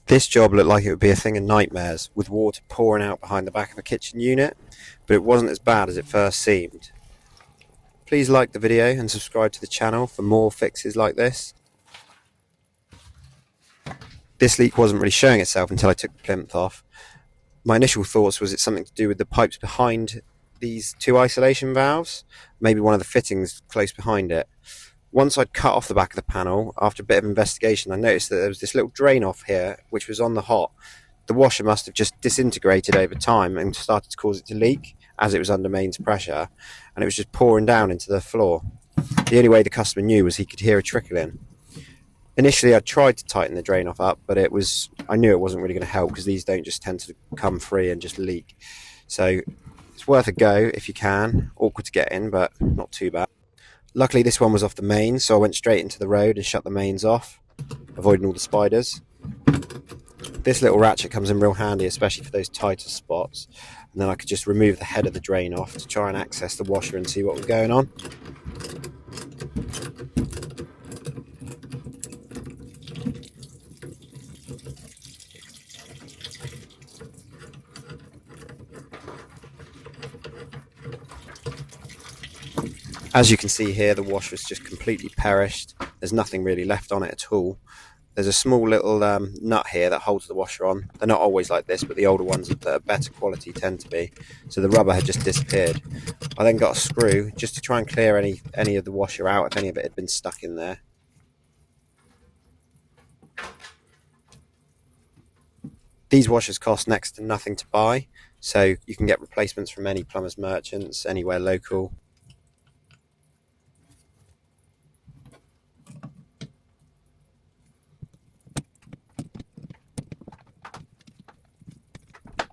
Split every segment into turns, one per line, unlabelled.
This job looked like it would be a thing of nightmares, with water pouring out behind the back of a kitchen unit, but it wasn't as bad as it first seemed. Please like the video and subscribe to the channel for more fixes like this. This leak wasn't really showing itself until I took the plinth off. My initial thoughts was it's something to do with the pipes behind these two isolation valves, maybe one of the fittings close behind it. Once I'd cut off the back of the panel, after a bit of investigation, I noticed that there was this little drain off here, which was on the hot. The washer must have just disintegrated over time and started to cause it to leak as it was under mains pressure, and it was just pouring down into the floor. The only way the customer knew was he could hear a trickle in. Initially, I tried to tighten the drain off up, but I knew it wasn't really going to help because these don't just tend to come free and just leak. So it's worth a go if you can. Awkward to get in, but not too bad. Luckily, this one was off the mains, so I went straight into the road and shut the mains off, avoiding all the spiders. This little ratchet comes in real handy, especially for those tighter spots. And then I could just remove the head of the drain off to try and access the washer and see what was going on. As you can see here, the washer is just completely perished. There's nothing really left on it at all. There's a small little nut here that holds the washer on. They're not always like this, but the older ones that are better quality tend to be. So the rubber had just disappeared. I then got a screw just to try and clear any of the washer out if any of it had been stuck in there. These washers cost next to nothing to buy, so you can get replacements from any plumbers merchants anywhere local.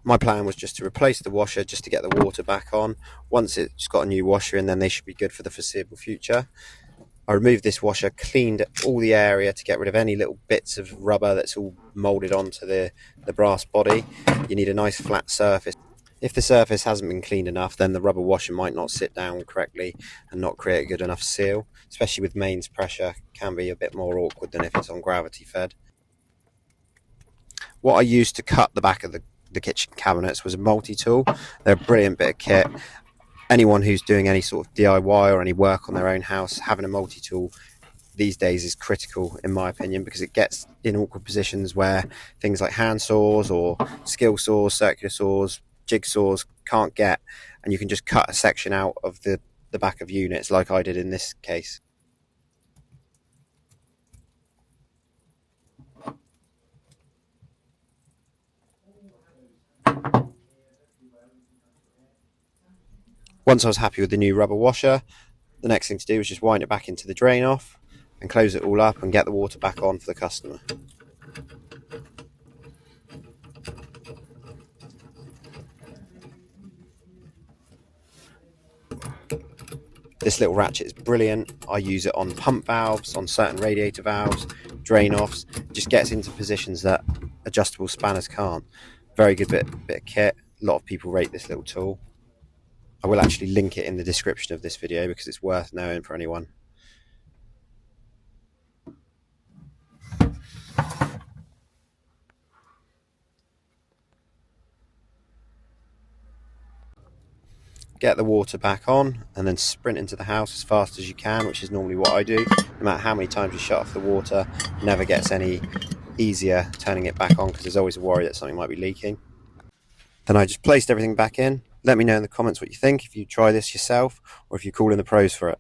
My plan was just to replace the washer just to get the water back on. Once it's got a new washer in, then they should be good for the foreseeable future. I removed this washer, cleaned all the area to get rid of any little bits of rubber that's all moulded onto the brass body. You need a nice flat surface. If the surface hasn't been cleaned enough, then the rubber washer might not sit down correctly and not create a good enough seal, especially with mains pressure. It can be a bit more awkward than if it's on gravity fed. What I used to cut the back of the kitchen cabinets was a multi-tool. They're a brilliant bit of kit. Anyone who's doing any sort of DIY or any work on their own house, having a multi-tool these days is critical in my opinion, because it gets in awkward positions where things like hand saws or skill saws, circular saws, jigsaws can't get, and you can just cut a section out of the back of units like I did in this case. Once I was happy with the new rubber washer, the next thing to do was just wind it back into the drain off and close it all up and get the water back on for the customer. This little ratchet is brilliant. I use it on pump valves, on certain radiator valves, drain offs. It just gets into positions that adjustable spanners can't. Very good bit of kit. A lot of people rate this little tool. I will actually link it in the description of this video because it's worth knowing for anyone. Get the water back on and then sprint into the house as fast as you can, which is normally what I do. No matter how many times you shut off the water, it never gets any easier turning it back on because there's always a worry that something might be leaking. Then I just placed everything back in. Let me know in the comments what you think, if you try this yourself or if you call in the pros for it.